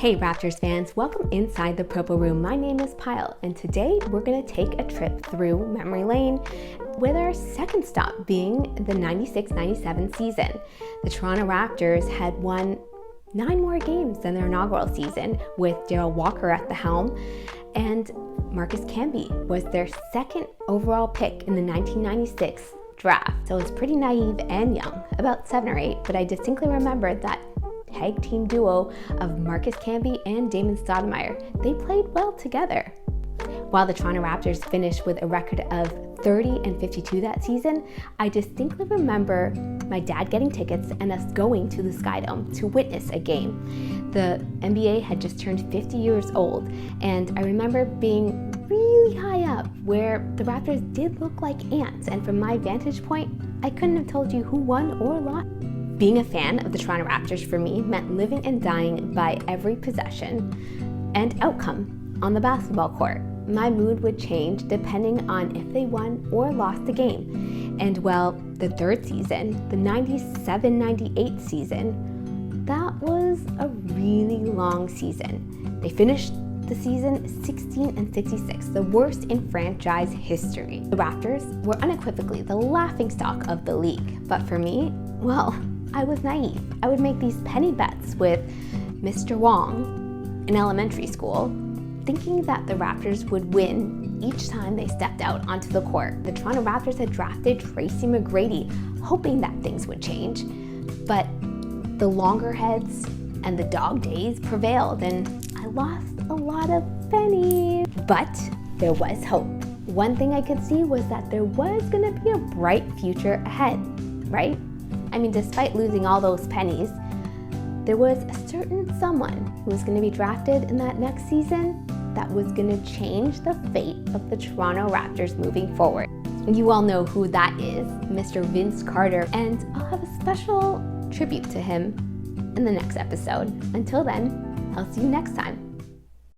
Hey Raptors fans, welcome inside the Purple Room. My name is Pyle, and today we're going to take a trip through memory lane with our second stop being the 96-97 season. The Toronto Raptors had won 9 more games than their inaugural season with Darrell Walker at the helm, and Marcus Camby was their second overall pick in the 1996 draft. So it was pretty naive and young, about 7 or 8, but I distinctly remember that tag team duo of Marcus Camby and Damon. They played well together. While the Toronto Raptors finished with a record of 30-52 that season, I distinctly remember my dad getting tickets and us going to the Skydome to witness a game. The NBA had just turned 50 years old, and I remember being really high up where the Raptors did look like ants, and from my vantage point, I couldn't have told you who won or lost. Being a fan of the Toronto Raptors for me meant living and dying by every possession and outcome on the basketball court. My mood would change depending on if they won or lost the game. And well, the third season, the 97-98 season, that was a really long season. They finished the season 16-66, the worst in franchise history. The Raptors were unequivocally the laughingstock of the league, but for me, well, I was naive. I would make these penny bets with Mr. Wong in elementary school, thinking that the Raptors would win each time they stepped out onto the court. The Toronto Raptors had drafted Tracy McGrady, hoping that things would change, but the longer heads and the dog days prevailed, and I lost a lot of pennies. But there was hope. One thing I could see was that there was gonna be a bright future ahead, right? I mean, despite losing all those pennies, there was a certain someone who was going to be drafted in that next season that was going to change the fate of the Toronto Raptors moving forward. You all know who that is, Mr. Vince Carter, and I'll have a special tribute to him in the next episode. Until then, I'll see you next time.